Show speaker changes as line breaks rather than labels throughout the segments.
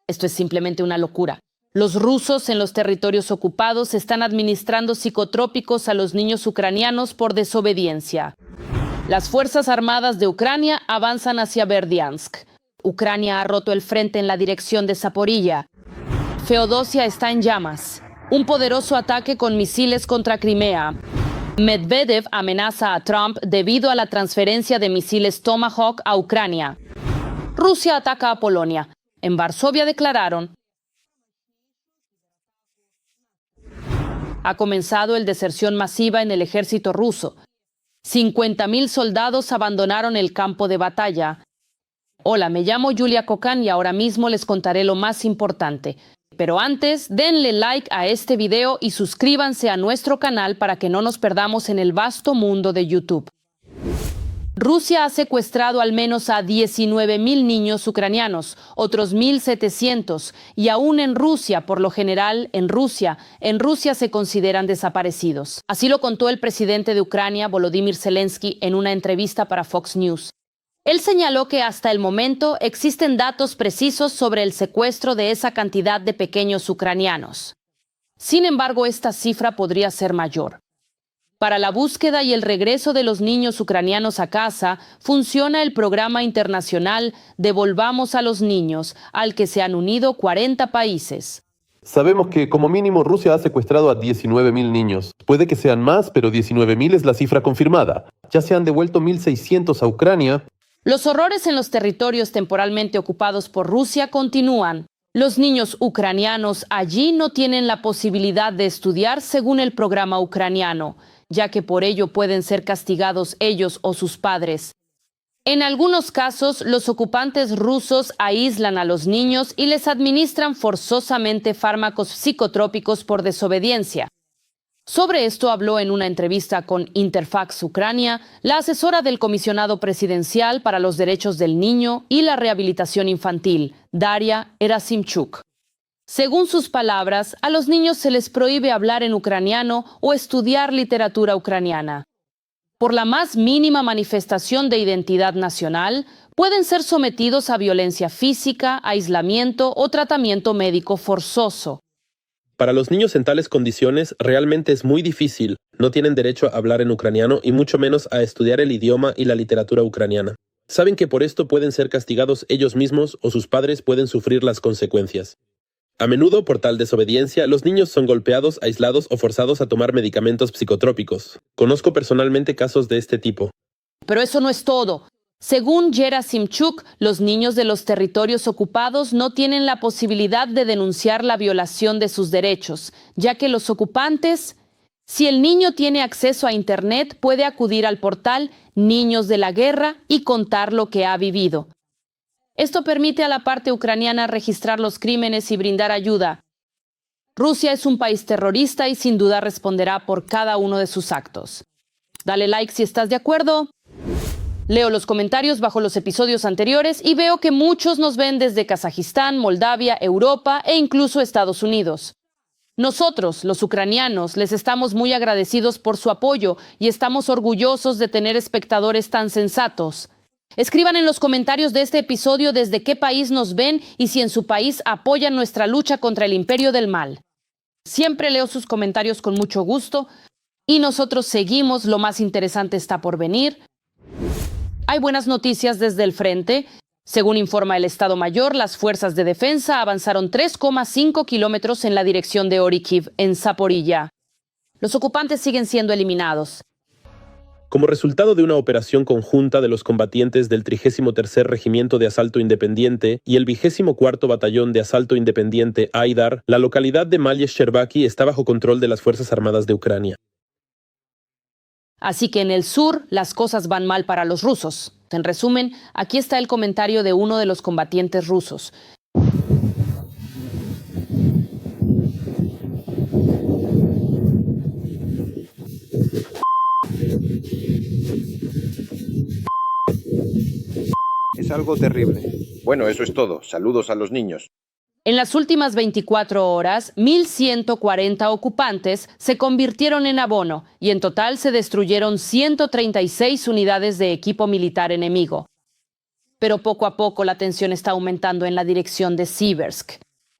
Esto es simplemente una locura. Los rusos en los territorios ocupados están administrando psicotrópicos a los niños ucranianos por desobediencia. Las Fuerzas Armadas de Ucrania avanzan hacia Berdiansk. Ucrania ha roto el frente en la dirección de Zaporilla. Feodosia está en llamas. Un poderoso ataque con misiles contra Crimea. Medvedev amenaza a Trump debido a la transferencia de misiles Tomahawk a Ucrania. Rusia ataca a Polonia. En Varsovia declararon: ha comenzado el deserción masiva en el ejército ruso. 50.000 soldados abandonaron el campo de batalla. Hola, me llamo Julia Kokan y ahora mismo les contaré lo más importante. Pero antes, denle like a este video y suscríbanse a nuestro canal para que no nos perdamos en el vasto mundo de YouTube. Rusia ha secuestrado al menos a 19.000 niños ucranianos, otros 1.700, y aún en Rusia, por lo general, en Rusia se consideran desaparecidos. Así lo contó el presidente de Ucrania, Volodymyr Zelensky, en una entrevista para Fox News. Él señaló que hasta el momento existen datos precisos sobre el secuestro de esa cantidad de pequeños ucranianos. Sin embargo, esta cifra podría ser mayor. Para la búsqueda y el regreso de los niños ucranianos a casa, funciona el programa internacional Devolvamos a los Niños, al que se han unido 40 países.
Sabemos que como mínimo Rusia ha secuestrado a 19.000 niños. Puede que sean más, pero 19.000 es la cifra confirmada. Ya se han devuelto 1.600 a Ucrania.
Los horrores en los territorios temporalmente ocupados por Rusia continúan. Los niños ucranianos allí no tienen la posibilidad de estudiar según el programa ucraniano, ya que por ello pueden ser castigados ellos o sus padres. En algunos casos, los ocupantes rusos aíslan a los niños y les administran forzosamente fármacos psicotrópicos por desobediencia. Sobre esto habló en una entrevista con Interfax Ucrania la asesora del comisionado presidencial para los derechos del niño y la rehabilitación infantil, Daria Erasimchuk. Según sus palabras, a los niños se les prohíbe hablar en ucraniano o estudiar literatura ucraniana. Por la más mínima manifestación de identidad nacional, pueden ser sometidos a violencia física, aislamiento o tratamiento médico forzoso.
Para los niños en tales condiciones realmente es muy difícil. No tienen derecho a hablar en ucraniano y mucho menos a estudiar el idioma y la literatura ucraniana. Saben que por esto pueden ser castigados ellos mismos o sus padres pueden sufrir las consecuencias. A menudo, por tal desobediencia, los niños son golpeados, aislados o forzados a tomar medicamentos psicotrópicos. Conozco personalmente casos de este tipo.
Pero eso no es todo. Según Gerasimchuk, los niños de los territorios ocupados no tienen la posibilidad de denunciar la violación de sus derechos, ya que los ocupantes, si el niño tiene acceso a Internet, puede acudir al portal Niños de la Guerra y contar lo que ha vivido. Esto permite a la parte ucraniana registrar los crímenes y brindar ayuda. Rusia es un país terrorista y sin duda responderá por cada uno de sus actos. Dale like si estás de acuerdo. Leo los comentarios bajo los episodios anteriores y veo que muchos nos ven desde Kazajistán, Moldavia, Europa e incluso Estados Unidos. Nosotros, los ucranianos, les estamos muy agradecidos por su apoyo y estamos orgullosos de tener espectadores tan sensatos. Escriban en los comentarios de este episodio desde qué país nos ven y si en su país apoyan nuestra lucha contra el imperio del mal. Siempre leo sus comentarios con mucho gusto y nosotros seguimos, lo más interesante está por venir. Hay buenas noticias desde el frente. Según informa el Estado Mayor, las fuerzas de defensa avanzaron 3,5 kilómetros en la dirección de Orikiv, en Zaporilla. Los ocupantes siguen siendo eliminados.
Como resultado de una operación conjunta de los combatientes del 33º Regimiento de Asalto Independiente y el 24º Batallón de Asalto Independiente Aidar, la localidad de Malye-Sherbaki está bajo control de las Fuerzas Armadas de Ucrania.
Así que en el sur las cosas van mal para los rusos. En resumen, aquí está el comentario de uno de los combatientes rusos.
Es algo terrible. Bueno, eso es todo. Saludos a los niños.
En las últimas 24 horas, 1.140 ocupantes se convirtieron en abono y en total se destruyeron 136 unidades de equipo militar enemigo. pero poco a poco la tensión está aumentando en la dirección de Siversk.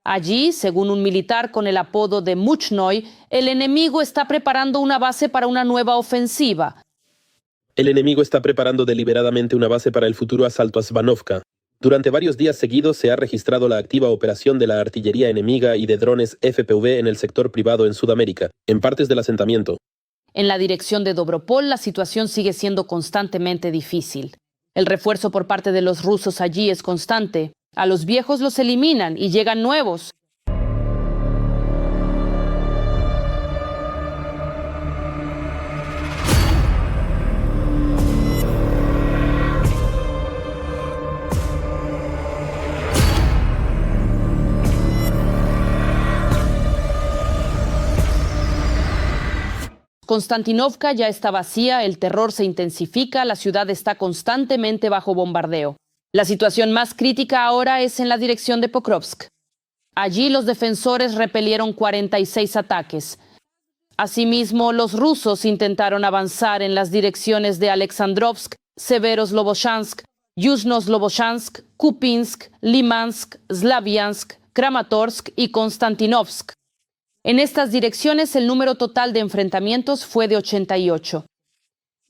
Allí, según un militar con el apodo de Muchnoy, el enemigo está preparando una base para una nueva ofensiva.
El enemigo está preparando deliberadamente una base para el futuro asalto a Svanovka. Durante varios días seguidos se ha registrado la activa operación de la artillería enemiga y de drones FPV en el sector privado en Sudamérica, en partes del asentamiento.
En la dirección de Dobropol, la situación sigue siendo constantemente difícil. El refuerzo por parte de los rusos allí es constante. A los viejos los eliminan y llegan nuevos. Konstantinovka ya está vacía, el terror se intensifica, la ciudad está constantemente bajo bombardeo. La situación más crítica ahora es en la dirección de Pokrovsk. Allí los defensores repelieron 46 ataques. Asimismo, los rusos intentaron avanzar en las direcciones de Alexandrovsk, Severoslovoshansk, Yuzhno-Sloboshansk, Kupinsk, Limansk, Slaviansk, Kramatorsk y Konstantinovsk. En estas direcciones el número total de enfrentamientos fue de 88.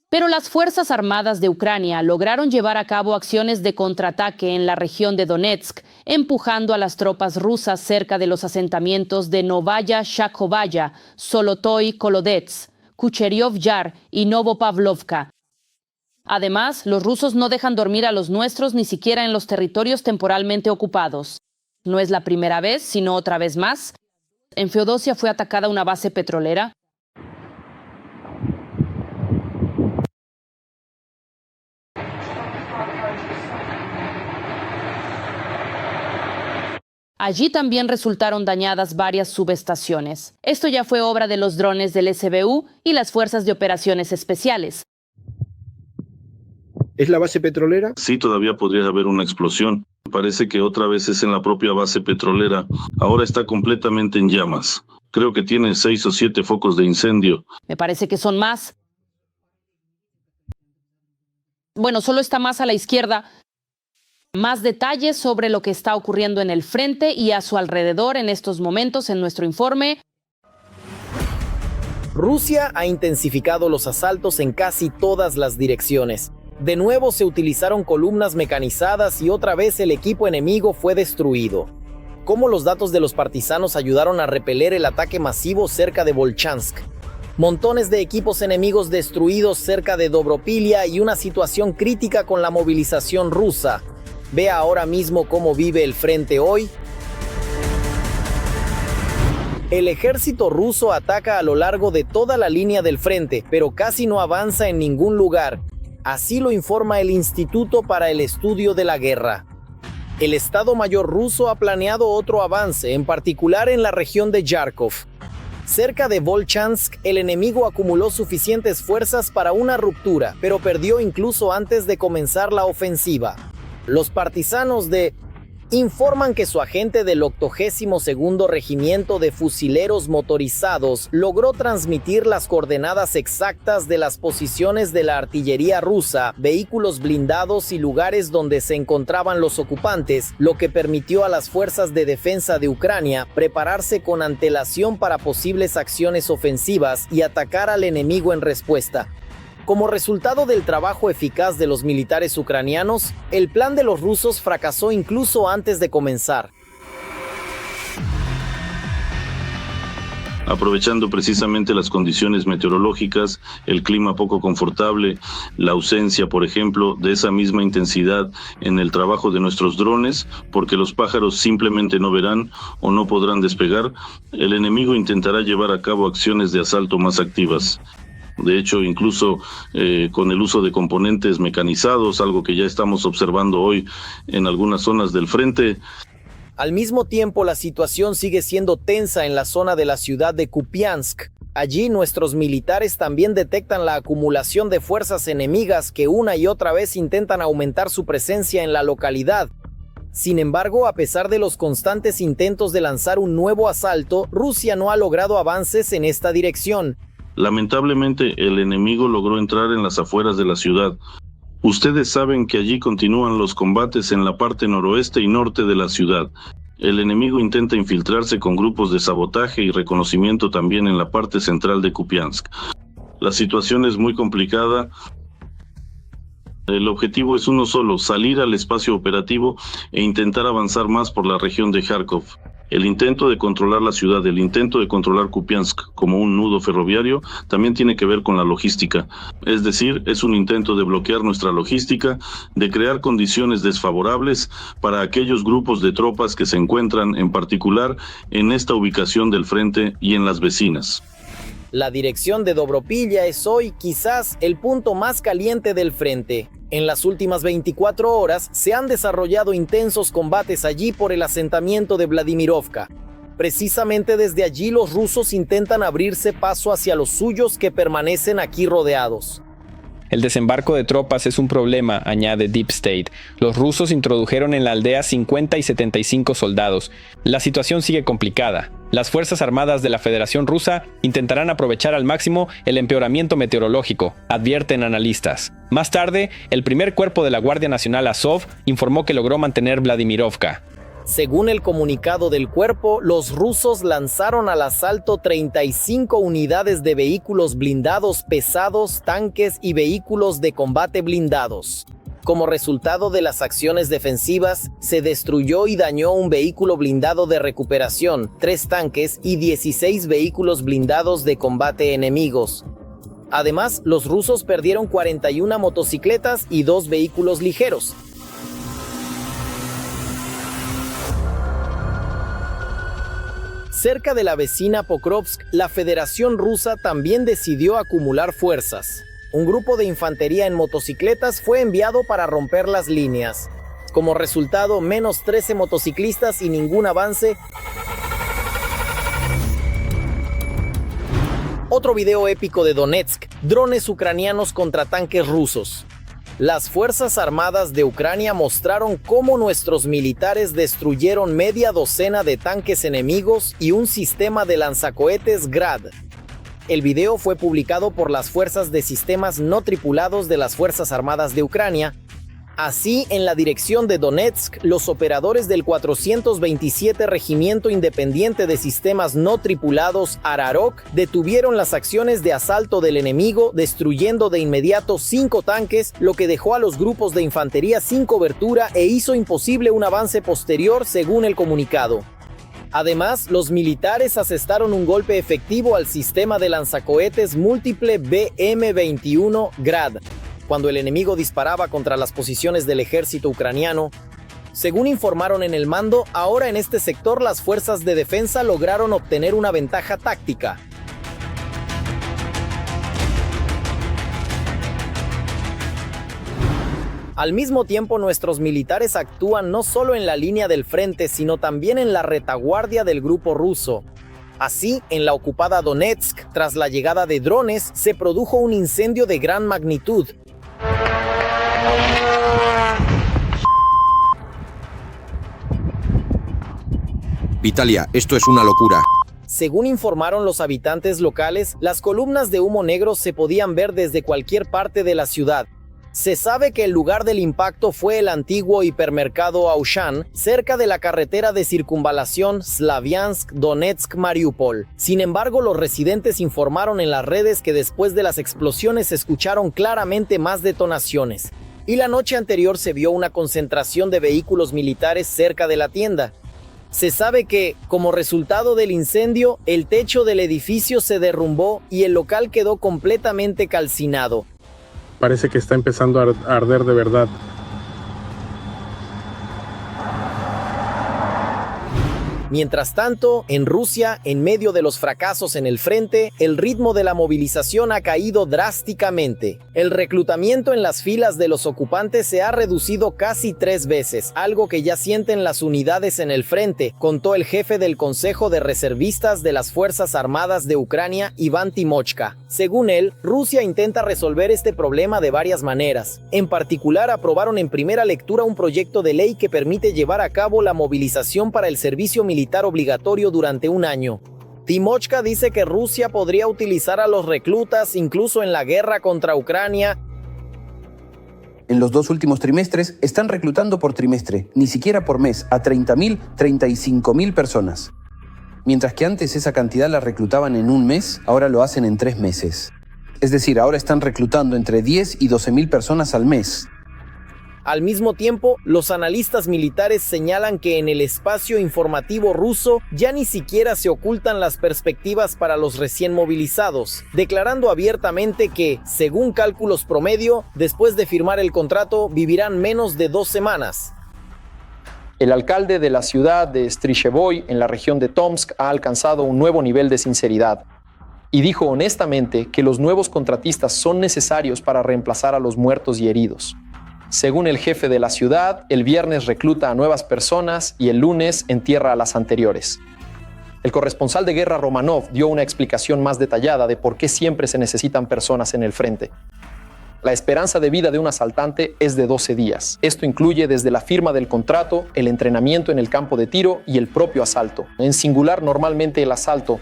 Pero las Fuerzas Armadas de Ucrania lograron llevar a cabo acciones de contraataque en la región de Donetsk, empujando a las tropas rusas cerca de los asentamientos de Novaya Shakhovaya, Solotoy Kolodets, Kucheryov Yar y Novopavlovka. Además, los rusos no dejan dormir a los nuestros ni siquiera en los territorios temporalmente ocupados. No es la primera vez, sino otra vez más. En Feodosia fue atacada una base petrolera. Allí también resultaron dañadas varias subestaciones. Esto ya fue obra de los drones del SBU y las Fuerzas de Operaciones Especiales.
¿Es la base petrolera?
Sí, todavía podría haber una explosión. Parece que otra vez es en la propia base petrolera. Ahora está completamente en llamas. Creo que tiene 6 o 7 focos de incendio.
Me parece que son más. Bueno, solo está más a la izquierda. Más detalles sobre lo que está ocurriendo en el frente y a su alrededor en estos momentos en nuestro informe.
Rusia ha intensificado los asaltos en casi todas las direcciones. De nuevo se utilizaron columnas mecanizadas y otra vez el equipo enemigo fue destruido. ¿Cómo los datos de los partisanos ayudaron a repeler el ataque masivo cerca de Volchansk? Montones de equipos enemigos destruidos cerca de Dobropilia y una situación crítica con la movilización rusa. Vea ahora mismo cómo vive el frente hoy. El ejército ruso ataca a lo largo de toda la línea del frente, pero casi no avanza en ningún lugar. Así lo informa el Instituto para el Estudio de la Guerra. El Estado Mayor ruso ha planeado otro avance, en particular en la región de Yarkov. Cerca de Volchansk, el enemigo acumuló suficientes fuerzas para una ruptura, pero perdió incluso antes de comenzar la ofensiva. Los partisanos informan que su agente del 82º Regimiento de Fusileros Motorizados logró transmitir las coordenadas exactas de las posiciones de la artillería rusa, vehículos blindados y lugares donde se encontraban los ocupantes, lo que permitió a las fuerzas de defensa de Ucrania prepararse con antelación para posibles acciones ofensivas y atacar al enemigo en respuesta. Como resultado del trabajo eficaz de los militares ucranianos, el plan de los rusos fracasó incluso antes de comenzar.
Aprovechando precisamente las condiciones meteorológicas, el clima poco confortable, la ausencia, por ejemplo, de esa misma intensidad en el trabajo de nuestros drones, porque los pájaros simplemente no verán o no podrán despegar, el enemigo intentará llevar a cabo acciones de asalto más activas. De hecho, incluso con el uso de componentes mecanizados, algo que ya estamos observando hoy en algunas zonas del frente.
Al mismo tiempo, la situación sigue siendo tensa en la zona de la ciudad de Kupiansk. Allí, nuestros militares también detectan la acumulación de fuerzas enemigas que una y otra vez intentan aumentar su presencia en la localidad. Sin embargo, a pesar de los constantes intentos de lanzar un nuevo asalto, Rusia no ha logrado avances en esta dirección.
Lamentablemente, el enemigo logró entrar en las afueras de la ciudad. Ustedes saben que allí continúan los combates en la parte noroeste y norte de la ciudad. El enemigo intenta infiltrarse con grupos de sabotaje y reconocimiento también en la parte central de Kupiansk. La situación es muy complicada. El objetivo es uno solo, salir al espacio operativo e intentar avanzar más por la región de Kharkov. El intento de controlar la ciudad, el intento de controlar Kupiansk como un nudo ferroviario, también tiene que ver con la logística. Es decir, es un intento de bloquear nuestra logística, de crear condiciones desfavorables para aquellos grupos de tropas que se encuentran en particular en esta ubicación del frente y en las vecinas.
La dirección de Dobropilla es hoy quizás el punto más caliente del frente. En las últimas 24 horas se han desarrollado intensos combates allí por el asentamiento de Vladimirovka. Precisamente desde allí los rusos intentan abrirse paso hacia los suyos que permanecen aquí rodeados.
El desembarco de tropas es un problema, añade Deep State. Los rusos introdujeron en la aldea 50 y 75 soldados. La situación sigue complicada. Las Fuerzas Armadas de la Federación Rusa intentarán aprovechar al máximo el empeoramiento meteorológico, advierten analistas. Más tarde, el primer cuerpo de la Guardia Nacional Azov informó que logró mantener Vladimirovka.
Según el comunicado del cuerpo, los rusos lanzaron al asalto 35 unidades de vehículos blindados pesados, tanques y vehículos de combate blindados. Como resultado de las acciones defensivas, se destruyó y dañó un vehículo blindado de recuperación, 3 tanques y 16 vehículos blindados de combate enemigos. Además, los rusos perdieron 41 motocicletas y 2 vehículos ligeros. Cerca de la vecina Pokrovsk, la Federación Rusa también decidió acumular fuerzas. Un grupo de infantería en motocicletas fue enviado para romper las líneas. Como resultado, menos 13 motociclistas y ningún avance. Otro video épico de Donetsk, drones ucranianos contra tanques rusos. Las Fuerzas Armadas de Ucrania mostraron cómo nuestros militares destruyeron media docena de tanques enemigos y un sistema de lanzacohetes Grad. El video fue publicado por las fuerzas de sistemas no tripulados de las Fuerzas Armadas de Ucrania. Así, en la dirección de Donetsk, los operadores del 427 Regimiento Independiente de Sistemas No Tripulados Ararok detuvieron las acciones de asalto del enemigo, destruyendo de inmediato 5 tanques, lo que dejó a los grupos de infantería sin cobertura e hizo imposible un avance posterior, según el comunicado. Además, los militares asestaron un golpe efectivo al sistema de lanzacohetes múltiple BM-21 Grad, cuando el enemigo disparaba contra las posiciones del ejército ucraniano. Según informaron en el mando, ahora en este sector las fuerzas de defensa lograron obtener una ventaja táctica. Al mismo tiempo, nuestros militares actúan no solo en la línea del frente, sino también en la retaguardia del grupo ruso. Así, en la ocupada Donetsk, tras la llegada de drones, se produjo un incendio de gran magnitud.
Vitalia, esto es una locura.
Según informaron los habitantes locales, las columnas de humo negro se podían ver desde cualquier parte de la ciudad. Se sabe que el lugar del impacto fue el antiguo hipermercado Auchan, cerca de la carretera de circunvalación Slaviansk-Donetsk-Mariupol. Sin embargo, los residentes informaron en las redes que después de las explosiones se escucharon claramente más detonaciones. Y la noche anterior se vio una concentración de vehículos militares cerca de la tienda. Se sabe que, como resultado del incendio, el techo del edificio se derrumbó y el local quedó completamente calcinado.
Parece que está empezando a arder de verdad.
Mientras tanto, en Rusia, en medio de los fracasos en el frente, el ritmo de la movilización ha caído drásticamente. El reclutamiento en las filas de los ocupantes se ha reducido casi 3 veces, algo que ya sienten las unidades en el frente, contó el jefe del Consejo de Reservistas de las Fuerzas Armadas de Ucrania, Iván Timochka. Según él, Rusia intenta resolver este problema de varias maneras. En particular, aprobaron en primera lectura un proyecto de ley que permite llevar a cabo la movilización para el servicio militar obligatorio durante un año. Timochka dice que Rusia podría utilizar a los reclutas incluso en la guerra contra Ucrania.
En los 2 últimos trimestres están reclutando por trimestre, ni siquiera por mes, a 30.000, 35.000 personas. Mientras que antes esa cantidad la reclutaban en un mes, ahora lo hacen en 3 meses. Es decir, ahora están reclutando entre 10 y 12.000 personas al mes.
Al mismo tiempo, los analistas militares señalan que en el espacio informativo ruso ya ni siquiera se ocultan las perspectivas para los recién movilizados, declarando abiertamente que, según cálculos promedio, después de firmar el contrato vivirán menos de 2 semanas.
El alcalde de la ciudad de Strishevoy, en la región de Tomsk, ha alcanzado un nuevo nivel de sinceridad y dijo honestamente que los nuevos contratistas son necesarios para reemplazar a los muertos y heridos. Según el jefe de la ciudad, el viernes recluta a nuevas personas y el lunes entierra a las anteriores. El corresponsal de guerra Romanov dio una explicación más detallada de por qué siempre se necesitan personas en el frente. La esperanza de vida de un asaltante es de 12 días. Esto incluye desde la firma del contrato, el entrenamiento en el campo de tiro y el propio asalto. En singular, normalmente el asalto.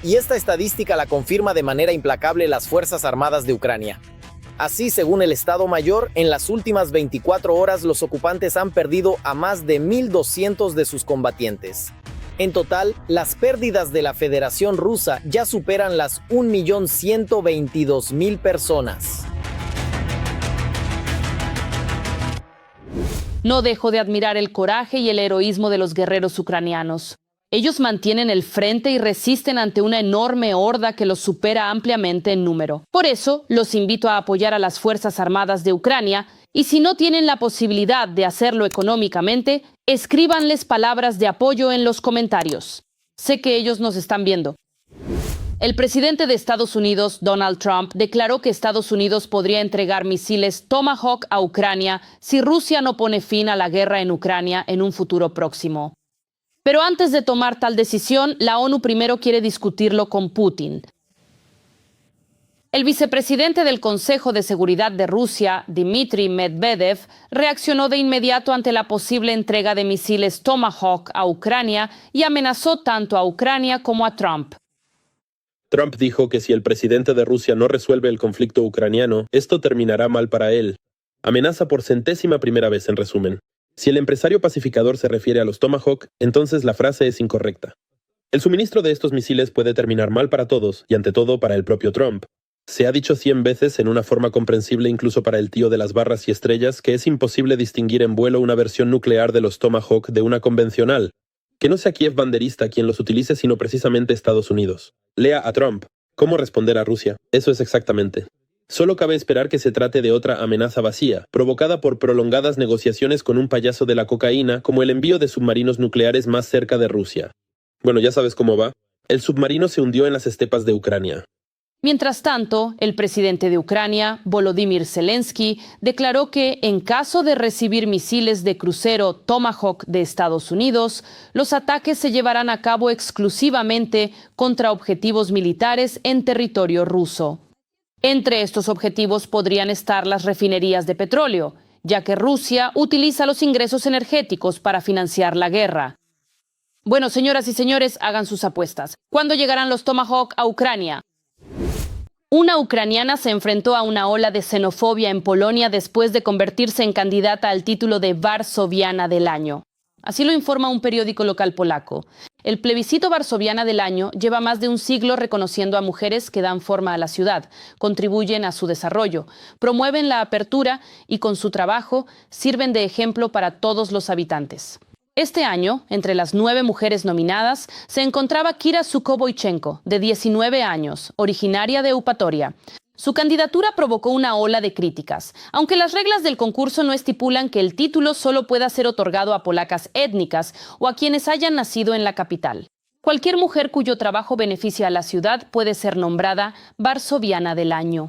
Y esta estadística la confirma de manera implacable las Fuerzas Armadas de Ucrania. Así, según el Estado Mayor, en las últimas 24 horas los ocupantes han perdido a más de 1.200 de sus combatientes. En total, las pérdidas de la Federación Rusa ya superan las 1.122.000 personas.
No dejo de admirar el coraje y el heroísmo de los guerreros ucranianos. Ellos mantienen el frente y resisten ante una enorme horda que los supera ampliamente en número. Por eso, los invito a apoyar a las Fuerzas Armadas de Ucrania y si no tienen la posibilidad de hacerlo económicamente, escríbanles palabras de apoyo en los comentarios. Sé que ellos nos están viendo. El presidente de Estados Unidos, Donald Trump, declaró que Estados Unidos podría entregar misiles Tomahawk a Ucrania si Rusia no pone fin a la guerra en Ucrania en un futuro próximo. Pero antes de tomar tal decisión, la ONU primero quiere discutirlo con Putin. El vicepresidente del Consejo de Seguridad de Rusia, Dmitry Medvedev, reaccionó de inmediato ante la posible entrega de misiles Tomahawk a Ucrania y amenazó tanto a Ucrania como a Trump.
Trump dijo que si el presidente de Rusia no resuelve el conflicto ucraniano, esto terminará mal para él. Amenaza por 100ª vez, en resumen. Si el empresario pacificador se refiere a los Tomahawk, entonces la frase es incorrecta. El suministro de estos misiles puede terminar mal para todos, y ante todo para el propio Trump. Se ha dicho 100 veces en una forma comprensible incluso para el tío de las barras y estrellas que es imposible distinguir en vuelo una versión nuclear de los Tomahawk de una convencional. Que no sea Kiev banderista quien los utilice, sino precisamente Estados Unidos. Lea a Trump. ¿Cómo responder a Rusia? Eso es exactamente. Solo cabe esperar que se trate de otra amenaza vacía, provocada por prolongadas negociaciones con un payaso de la cocaína, como el envío de submarinos nucleares más cerca de Rusia. Bueno, ya sabes cómo va. El submarino se hundió en las estepas de Ucrania.
Mientras tanto, el presidente de Ucrania, Volodymyr Zelensky, declaró que en caso de recibir misiles de crucero Tomahawk de Estados Unidos, los ataques se llevarán a cabo exclusivamente contra objetivos militares en territorio ruso. Entre estos objetivos podrían estar las refinerías de petróleo, ya que Rusia utiliza los ingresos energéticos para financiar la guerra. Bueno, señoras y señores, hagan sus apuestas. ¿Cuándo llegarán los Tomahawk a Ucrania? Una ucraniana se enfrentó a una ola de xenofobia en Polonia después de convertirse en candidata al título de Varsoviana del Año. Así lo informa un periódico local polaco. El plebiscito Varsoviana del Año lleva más de un siglo reconociendo a mujeres que dan forma a la ciudad, contribuyen a su desarrollo, promueven la apertura y con su trabajo sirven de ejemplo para todos los habitantes. Este año, entre las 9 mujeres nominadas, se encontraba Kira Sukoboychenko, de 19 años, originaria de Eupatoria. Su candidatura provocó una ola de críticas, aunque las reglas del concurso no estipulan que el título solo pueda ser otorgado a polacas étnicas o a quienes hayan nacido en la capital. Cualquier mujer cuyo trabajo beneficia a la ciudad puede ser nombrada Varsoviana del Año.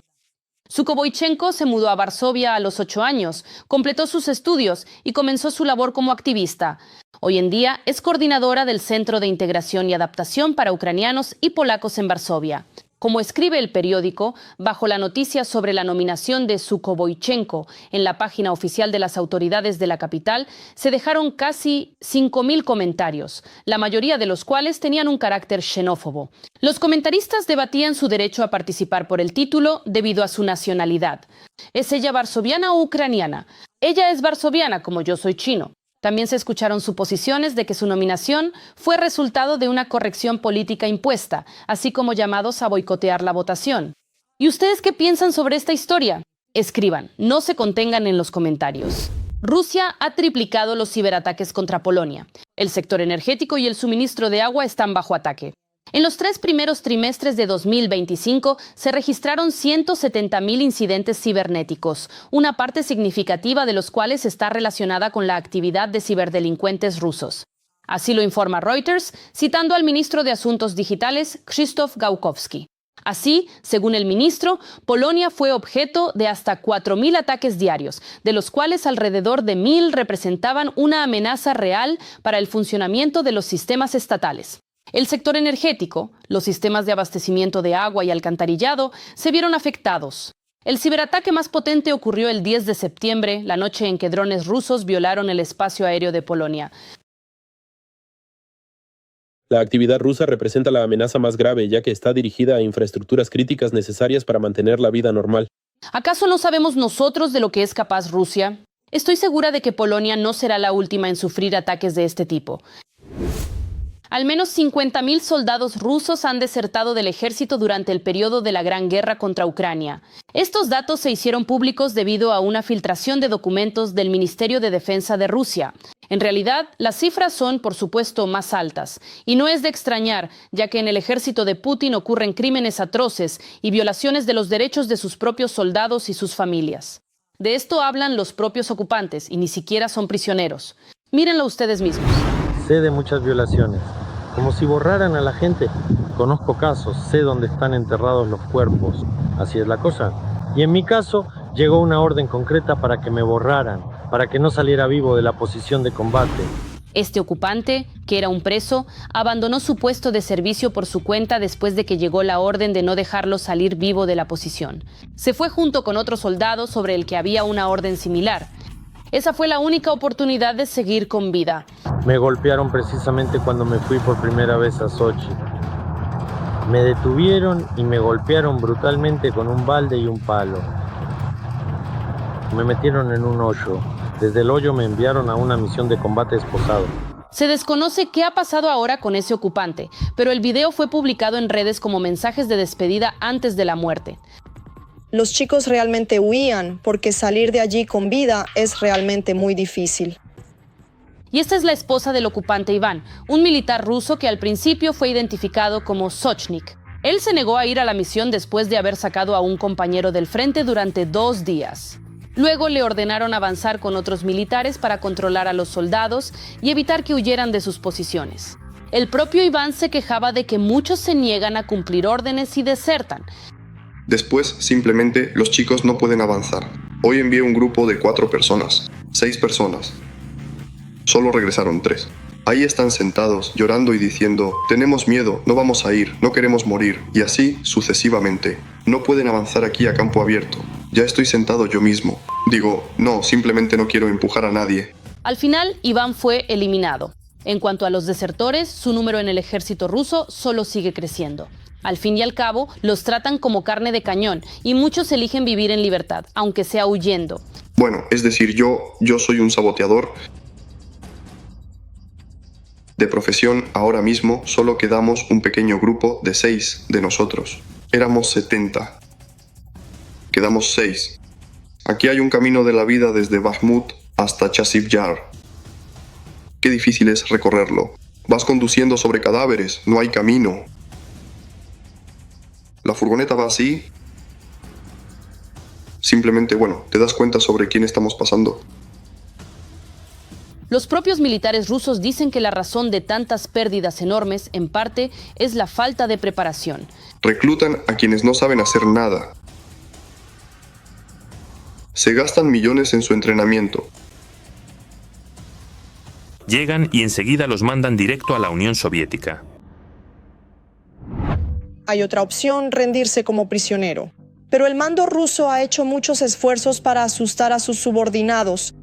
Sukoboychenko se mudó a Varsovia a los 8 años, completó sus estudios y comenzó su labor como activista. Hoy en día es coordinadora del Centro de Integración y Adaptación para Ucranianos y Polacos en Varsovia. Como escribe el periódico, bajo la noticia sobre la nominación de Sukhoboychenko en la página oficial de las autoridades de la capital, se dejaron casi 5.000 comentarios, la mayoría de los cuales tenían un carácter xenófobo. Los comentaristas debatían su derecho a participar por el título debido a su nacionalidad. ¿Es ella varsoviana o ucraniana? Ella es varsoviana, como yo soy chino. También se escucharon suposiciones de que su nominación fue resultado de una corrección política impuesta, así como llamados a boicotear la votación. ¿Y ustedes qué piensan sobre esta historia? Escriban, no se contengan en los comentarios. Rusia ha triplicado los ciberataques contra Polonia. El sector energético y el suministro de agua están bajo ataque. En los 3 primeros trimestres de 2025 se registraron 170.000 incidentes cibernéticos, una parte significativa de los cuales está relacionada con la actividad de ciberdelincuentes rusos. Así lo informa Reuters, citando al ministro de Asuntos Digitales, Krzysztof Gałkowski. Así, según el ministro, Polonia fue objeto de hasta 4.000 ataques diarios, de los cuales alrededor de 1.000 representaban una amenaza real para el funcionamiento de los sistemas estatales. El sector energético, los sistemas de abastecimiento de agua y alcantarillado se vieron afectados. El ciberataque más potente ocurrió el 10 de septiembre, la noche en que drones rusos violaron el espacio aéreo de Polonia.
La actividad rusa representa la amenaza más grave, ya que está dirigida a infraestructuras críticas necesarias para mantener la vida normal.
¿Acaso no sabemos nosotros de lo que es capaz Rusia? Estoy segura de que Polonia no será la última en sufrir ataques de este tipo. Al menos 50.000 soldados rusos han desertado del ejército durante el periodo de la Gran Guerra contra Ucrania. Estos datos se hicieron públicos debido a una filtración de documentos del Ministerio de Defensa de Rusia. En realidad, las cifras son, por supuesto, más altas. Y no es de extrañar, ya que en el ejército de Putin ocurren crímenes atroces y violaciones de los derechos de sus propios soldados y sus familias. De esto hablan los propios ocupantes y ni siquiera son prisioneros. Mírenlo ustedes mismos.
Sé de muchas violaciones, como si borraran a la gente. Conozco casos, sé dónde están enterrados los cuerpos. Así es la cosa. Y en mi caso, llegó una orden concreta para que me borraran, para que no saliera vivo de la posición de combate.
Este ocupante, que era un preso, abandonó su puesto de servicio por su cuenta después de que llegó la orden de no dejarlo salir vivo de la posición. Se fue junto con otro soldado sobre el que había una orden similar. Esa fue la única oportunidad de seguir con vida.
Me golpearon precisamente cuando me fui por primera vez a Sochi. Me detuvieron y me golpearon brutalmente con un balde y un palo. Me metieron en un hoyo. Desde el hoyo me enviaron a una misión de combate esposado.
Se desconoce qué ha pasado ahora con ese ocupante, pero el video fue publicado en redes como mensajes de despedida antes de la muerte.
Los chicos realmente huían porque salir de allí con vida es realmente muy difícil.
Y esta es la esposa del ocupante Iván, un militar ruso que al principio fue identificado como Sochnik. Él se negó a ir a la misión después de haber sacado a un compañero del frente durante 2 días. Luego le ordenaron avanzar con otros militares para controlar a los soldados y evitar que huyeran de sus posiciones. El propio Iván se quejaba de que muchos se niegan a cumplir órdenes y desertan.
Después, simplemente, los chicos no pueden avanzar. Hoy envié un grupo de 4 personas, 6 personas. Solo regresaron 3. Ahí están sentados, llorando y diciendo, tenemos miedo, no vamos a ir, no queremos morir, y así sucesivamente. No pueden avanzar aquí a campo abierto. Ya estoy sentado yo mismo. Digo, no, simplemente no quiero empujar a nadie.
Al final, Iván fue eliminado. En cuanto a los desertores, su número en el ejército ruso solo sigue creciendo. Al fin y al cabo, los tratan como carne de cañón y muchos eligen vivir en libertad, aunque sea huyendo.
Bueno, es decir, yo soy un saboteador de profesión. Ahora mismo solo quedamos un pequeño grupo de 6 de nosotros. Éramos 70. Quedamos 6. Aquí hay un camino de la vida desde Bakhmut hasta Chasiv Yar. Qué difícil es recorrerlo. Vas conduciendo sobre cadáveres, no hay camino. La furgoneta va así. Simplemente, te das cuenta sobre quién estamos pasando.
Los propios militares rusos dicen que la razón de tantas pérdidas enormes, en parte, es la falta de preparación.
Reclutan a quienes no saben hacer nada. Se gastan millones en su entrenamiento.
Llegan y enseguida los mandan directo a la Unión Soviética.
Hay otra opción, rendirse como prisionero. Pero el mando ruso ha hecho muchos esfuerzos para asustar a sus subordinados.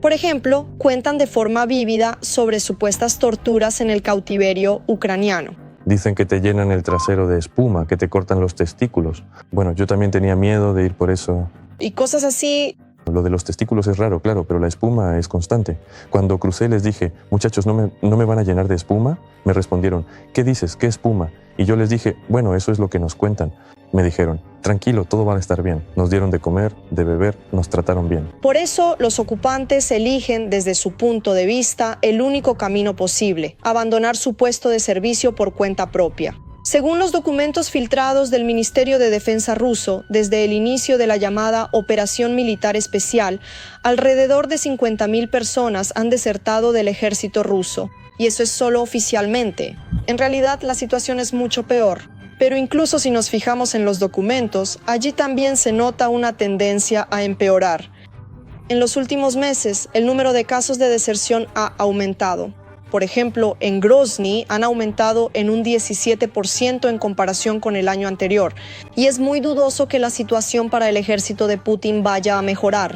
Por ejemplo, cuentan de forma vívida sobre supuestas torturas en el cautiverio ucraniano.
Dicen que te llenan el trasero de espuma, que te cortan los testículos. Bueno, yo también tenía miedo de ir por eso.
Y cosas así.
Lo de los testículos es raro, claro, pero la espuma es constante. Cuando crucé les dije, muchachos, ¿no me van a llenar de espuma? Me respondieron, ¿qué dices? ¿Qué espuma? Y yo les dije, bueno, eso es lo que nos cuentan. Me dijeron, tranquilo, todo va a estar bien. Nos dieron de comer, de beber, nos trataron bien.
Por eso, los ocupantes eligen, desde su punto de vista, el único camino posible: abandonar su puesto de servicio por cuenta propia. Según los documentos filtrados del Ministerio de Defensa ruso, desde el inicio de la llamada Operación Militar Especial, alrededor de 50.000 personas han desertado del ejército ruso. Y eso es solo oficialmente. En realidad, la situación es mucho peor. Pero incluso si nos fijamos en los documentos, allí también se nota una tendencia a empeorar. En los últimos meses, el número de casos de deserción ha aumentado. Por ejemplo, en Grozny han aumentado en un 17% en comparación con el año anterior. Y es muy dudoso que la situación para el ejército de Putin vaya a mejorar.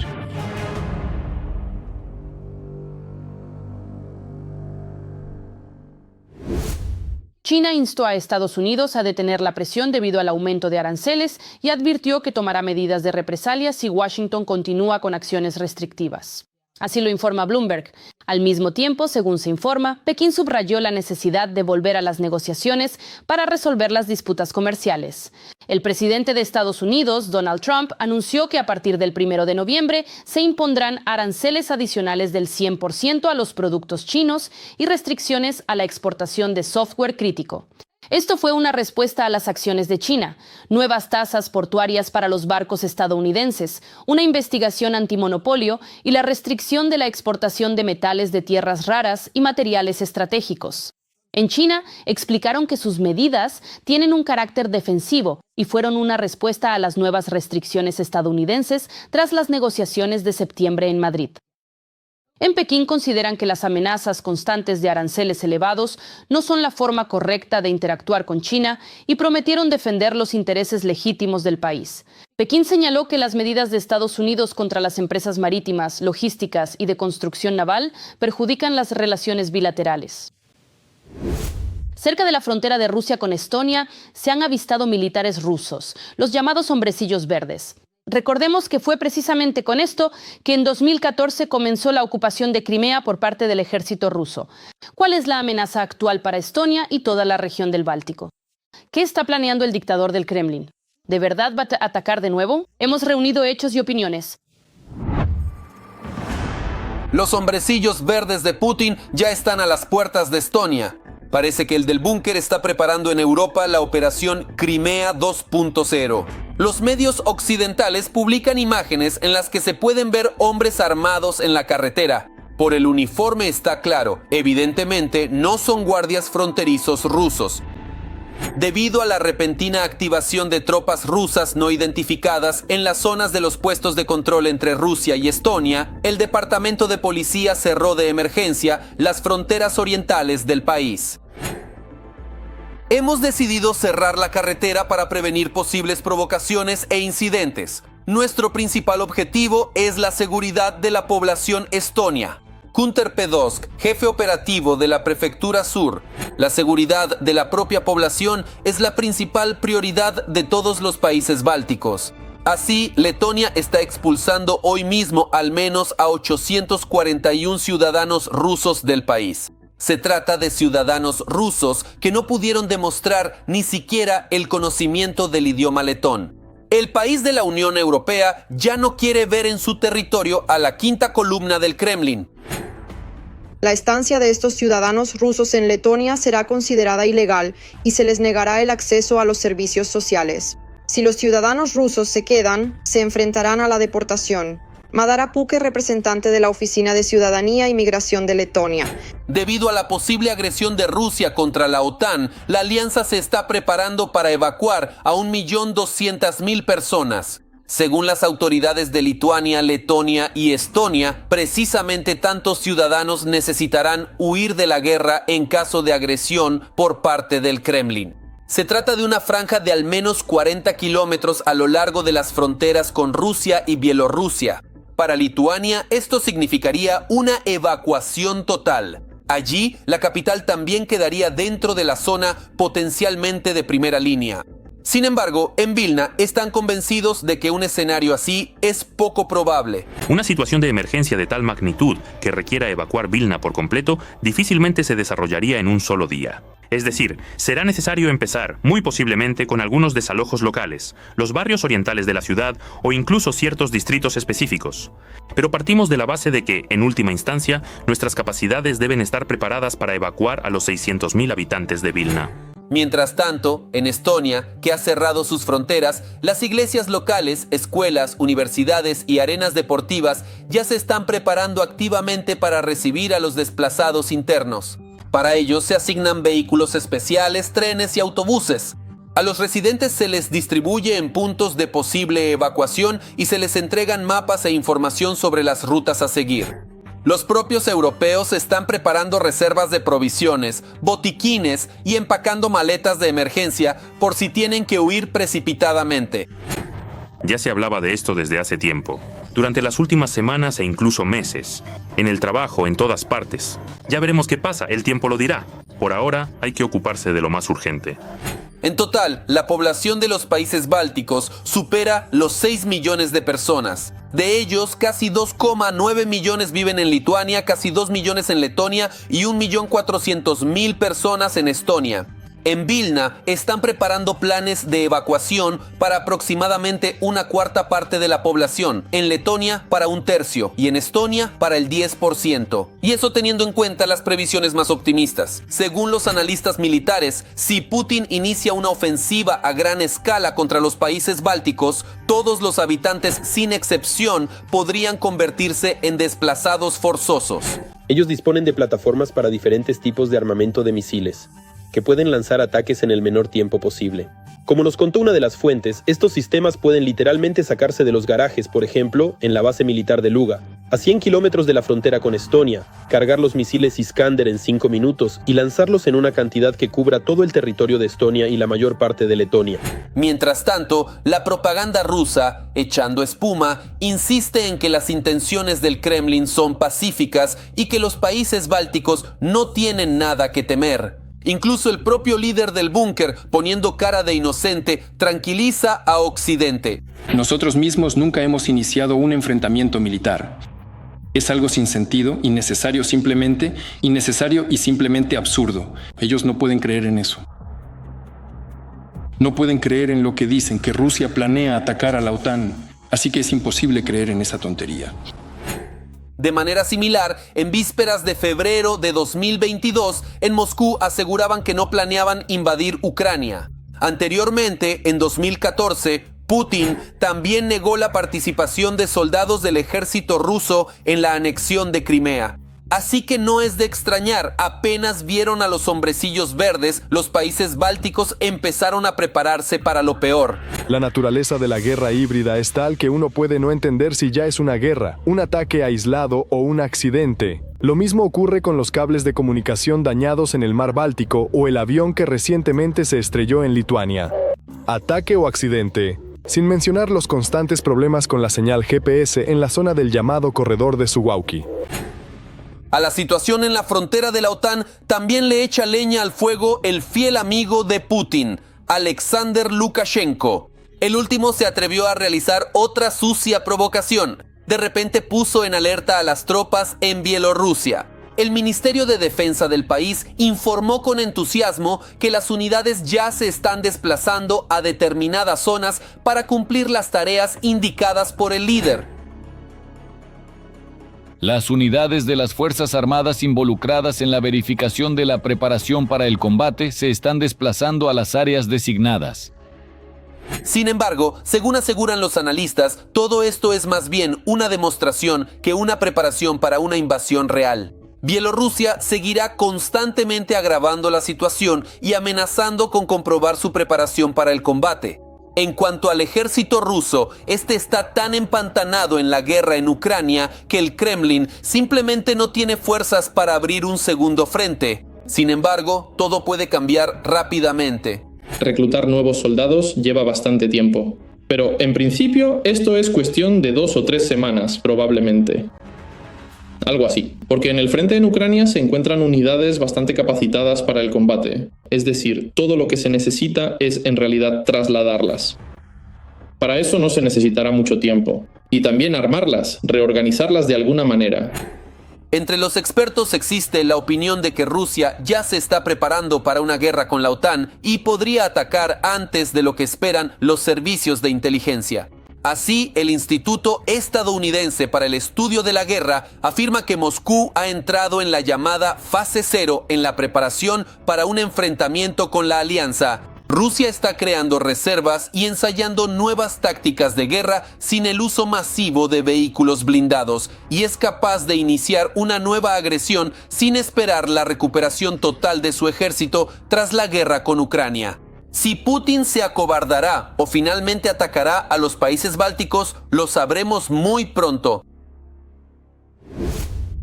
China instó a Estados Unidos a detener la presión debido al aumento de aranceles y advirtió que tomará medidas de represalia si Washington continúa con acciones restrictivas. Así lo informa Bloomberg. Al mismo tiempo, según se informa, Pekín subrayó la necesidad de volver a las negociaciones para resolver las disputas comerciales. El presidente de Estados Unidos, Donald Trump, anunció que a partir del 1 de noviembre se impondrán aranceles adicionales del 100% a los productos chinos y restricciones a la exportación de software crítico. Esto fue una respuesta a las acciones de China, nuevas tasas portuarias para los barcos estadounidenses, una investigación antimonopolio y la restricción de la exportación de metales de tierras raras y materiales estratégicos. En China, explicaron que sus medidas tienen un carácter defensivo y fueron una respuesta a las nuevas restricciones estadounidenses tras las negociaciones de septiembre en Madrid. En Pekín consideran que las amenazas constantes de aranceles elevados no son la forma correcta de interactuar con China y prometieron defender los intereses legítimos del país. Pekín señaló que las medidas de Estados Unidos contra las empresas marítimas, logísticas y de construcción naval perjudican las relaciones bilaterales. Cerca de la frontera de Rusia con Estonia se han avistado militares rusos, los llamados hombrecillos verdes. Recordemos que fue precisamente con esto que en 2014 comenzó la ocupación de Crimea por parte del ejército ruso. ¿Cuál es la amenaza actual para Estonia y toda la región del Báltico? ¿Qué está planeando el dictador del Kremlin? ¿De verdad va a atacar de nuevo? Hemos reunido hechos y opiniones.
Los hombrecillos verdes de Putin ya están a las puertas de Estonia. Parece que el del búnker está preparando en Europa la operación Crimea 2.0. Los medios occidentales publican imágenes en las que se pueden ver hombres armados en la carretera. Por el uniforme está claro, evidentemente no son guardias fronterizos rusos. Debido a la repentina activación de tropas rusas no identificadas en las zonas de los puestos de control entre Rusia y Estonia, el Departamento de Policía cerró de emergencia las fronteras orientales del país. Hemos decidido cerrar la carretera para prevenir posibles provocaciones e incidentes. Nuestro principal objetivo es la seguridad de la población estonia. Kunter Pedosk, jefe operativo de la Prefectura Sur. La seguridad de la propia población es la principal prioridad de todos los países bálticos. Así, Letonia está expulsando hoy mismo al menos a 841 ciudadanos rusos del país. Se trata de ciudadanos rusos que no pudieron demostrar ni siquiera el conocimiento del idioma letón. El país de la Unión Europea ya no quiere ver en su territorio a la quinta columna del Kremlin.
La estancia de estos ciudadanos rusos en Letonia será considerada ilegal y se les negará el acceso a los servicios sociales. Si los ciudadanos rusos se quedan, se enfrentarán a la deportación. Madara Puke, representante de la Oficina de Ciudadanía y Migración de Letonia.
Debido a la posible agresión de Rusia contra la OTAN, la alianza se está preparando para evacuar a 1.200.000 personas. Según las autoridades de Lituania, Letonia y Estonia, precisamente tantos ciudadanos necesitarán huir de la guerra en caso de agresión por parte del Kremlin. Se trata de una franja de al menos 40 kilómetros a lo largo de las fronteras con Rusia y Bielorrusia. Para Lituania, esto significaría una evacuación total. Allí, la capital también quedaría dentro de la zona potencialmente de primera línea. Sin embargo, en Vilna están convencidos de que un escenario así es poco probable.
Una situación de emergencia de tal magnitud que requiera evacuar Vilna por completo difícilmente se desarrollaría en un solo día. Es decir, será necesario empezar, muy posiblemente, con algunos desalojos locales, los barrios orientales de la ciudad o incluso ciertos distritos específicos. Pero partimos de la base de que, en última instancia, nuestras capacidades deben estar preparadas para evacuar a los 600.000 habitantes de Vilna.
Mientras tanto, en Estonia, que ha cerrado sus fronteras, las iglesias locales, escuelas, universidades y arenas deportivas ya se están preparando activamente para recibir a los desplazados internos. Para ello se asignan vehículos especiales, trenes y autobuses. A los residentes se les distribuye en puntos de posible evacuación y se les entregan mapas e información sobre las rutas a seguir. Los propios europeos están preparando reservas de provisiones, botiquines y empacando maletas de emergencia por si tienen que huir precipitadamente.
Ya se hablaba de esto desde hace tiempo, durante las últimas semanas e incluso meses, en el trabajo, en todas partes. Ya veremos qué pasa, el tiempo lo dirá. Por ahora hay que ocuparse de lo más urgente.
En total, la población de los países bálticos supera los 6 millones de personas. De ellos, casi 2,9 millones viven en Lituania, casi 2 millones en Letonia y 1.400.000 personas en Estonia. En Vilna están preparando planes de evacuación para aproximadamente una cuarta parte de la población, en Letonia para un tercio y en Estonia para el 10%. Y eso teniendo en cuenta las previsiones más optimistas. Según los analistas militares, si Putin inicia una ofensiva a gran escala contra los países bálticos, todos los habitantes sin excepción podrían convertirse en desplazados forzosos.
Ellos disponen de plataformas para diferentes tipos de armamento de misiles, que pueden lanzar ataques en el menor tiempo posible. Como nos contó una de las fuentes, estos sistemas pueden literalmente sacarse de los garajes, por ejemplo, en la base militar de Luga, a 100 kilómetros de la frontera con Estonia, cargar los misiles Iskander en 5 minutos y lanzarlos en una cantidad que cubra todo el territorio de Estonia y la mayor parte de Letonia.
Mientras tanto, la propaganda rusa, echando espuma, insiste en que las intenciones del Kremlin son pacíficas y que los países bálticos no tienen nada que temer. Incluso el propio líder del búnker, poniendo cara de inocente, tranquiliza a Occidente.
Nosotros mismos nunca hemos iniciado un enfrentamiento militar. Es algo sin sentido, innecesario y simplemente absurdo. Ellos no pueden creer en eso. No pueden creer en lo que dicen, que Rusia planea atacar a la OTAN. Así que es imposible creer en esa tontería.
De manera similar, en vísperas de febrero de 2022, en Moscú aseguraban que no planeaban invadir Ucrania. Anteriormente, en 2014, Putin también negó la participación de soldados del ejército ruso en la anexión de Crimea. Así que no es de extrañar, apenas vieron a los hombrecillos verdes, los países bálticos empezaron a prepararse para lo peor.
La naturaleza de la guerra híbrida es tal que uno puede no entender si ya es una guerra, un ataque aislado o un accidente. Lo mismo ocurre con los cables de comunicación dañados en el mar Báltico o el avión que recientemente se estrelló en Lituania. Ataque o accidente, sin mencionar los constantes problemas con la señal GPS en la zona del llamado corredor de Suwałki.
A la situación en la frontera de la OTAN también le echa leña al fuego el fiel amigo de Putin, Alexander Lukashenko. El último se atrevió a realizar otra sucia provocación. De repente puso en alerta a las tropas en Bielorrusia. El Ministerio de Defensa del país informó con entusiasmo que las unidades ya se están desplazando a determinadas zonas para cumplir las tareas indicadas por el líder.
Las unidades de las Fuerzas Armadas involucradas en la verificación de la preparación para el combate se están desplazando a las áreas designadas.
Sin embargo, según aseguran los analistas, todo esto es más bien una demostración que una preparación para una invasión real. Bielorrusia seguirá constantemente agravando la situación y amenazando con comprobar su preparación para el combate. En cuanto al ejército ruso, este está tan empantanado en la guerra en Ucrania que el Kremlin simplemente no tiene fuerzas para abrir un segundo frente. Sin embargo, todo puede cambiar rápidamente.
reclutar nuevos soldados lleva bastante tiempo. Pero en principio esto es cuestión de 2 o 3 semanas, probablemente. Algo así, porque en el frente en Ucrania se encuentran unidades bastante capacitadas para el combate. Es decir, todo lo que se necesita es en realidad trasladarlas. Para eso no se necesitará mucho tiempo. Y también armarlas, reorganizarlas de alguna manera.
Entre los expertos existe la opinión de que Rusia ya se está preparando para una guerra con la OTAN y podría atacar antes de lo que esperan los servicios de inteligencia. Así, el Instituto Estadounidense para el Estudio de la Guerra afirma que Moscú ha entrado en la llamada fase 0 en la preparación para un enfrentamiento con la alianza. Rusia está creando reservas y ensayando nuevas tácticas de guerra sin el uso masivo de vehículos blindados y es capaz de iniciar una nueva agresión sin esperar la recuperación total de su ejército tras la guerra con Ucrania. Si Putin se acobardará o finalmente atacará a los países bálticos, lo sabremos muy pronto.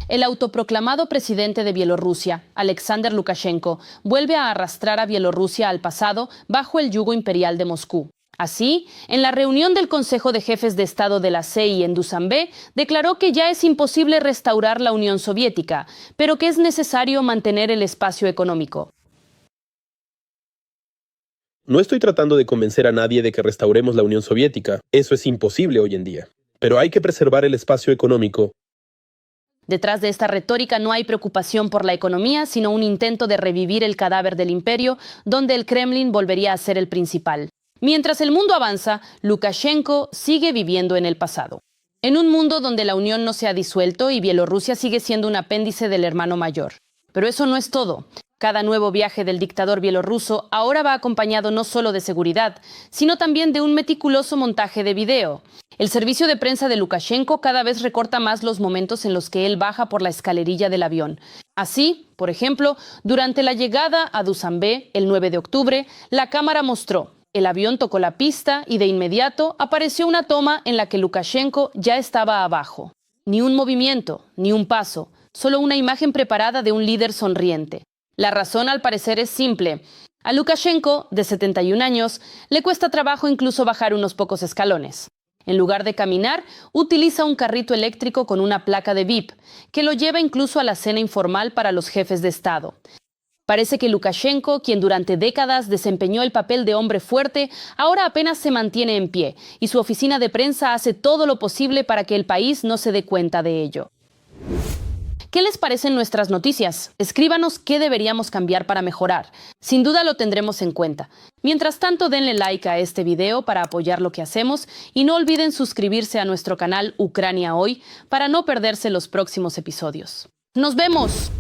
El autoproclamado presidente de Bielorrusia, Alexander Lukashenko, vuelve a arrastrar a Bielorrusia al pasado bajo el yugo imperial de Moscú. Así, en la reunión del Consejo de Jefes de Estado de la CEI en Dushanbe, declaró que ya es imposible restaurar la Unión Soviética, pero que es necesario mantener el espacio económico.
No estoy tratando de convencer a nadie de que restauremos la Unión Soviética. Eso es imposible hoy en día. Pero hay que preservar el espacio económico.
Detrás de esta retórica no hay preocupación por la economía, sino un intento de revivir el cadáver del imperio, donde el Kremlin volvería a ser el principal. Mientras el mundo avanza, Lukashenko sigue viviendo en el pasado. En un mundo donde la Unión no se ha disuelto y Bielorrusia sigue siendo un apéndice del hermano mayor. Pero eso no es todo. Cada nuevo viaje del dictador bielorruso ahora va acompañado no solo de seguridad, sino también de un meticuloso montaje de video. El servicio de prensa de Lukashenko cada vez recorta más los momentos en los que él baja por la escalerilla del avión. Así, por ejemplo, durante la llegada a Dushanbe, el 9 de octubre, la cámara mostró: el avión tocó la pista y de inmediato apareció una toma en la que Lukashenko ya estaba abajo. Ni un movimiento, ni un paso, solo una imagen preparada de un líder sonriente. La razón, al parecer, es simple. A Lukashenko, de 71 años, le cuesta trabajo incluso bajar unos pocos escalones. En lugar de caminar, utiliza un carrito eléctrico con una placa de VIP, que lo lleva incluso a la cena informal para los jefes de Estado. Parece que Lukashenko, quien durante décadas desempeñó el papel de hombre fuerte, ahora apenas se mantiene en pie, y su oficina de prensa hace todo lo posible para que el país no se dé cuenta de ello. ¿Qué les parecen nuestras noticias? Escríbanos qué deberíamos cambiar para mejorar. Sin duda lo tendremos en cuenta. Mientras tanto, denle like a este video para apoyar lo que hacemos y no olviden suscribirse a nuestro canal Ucrania Hoy para no perderse los próximos episodios. ¡Nos vemos!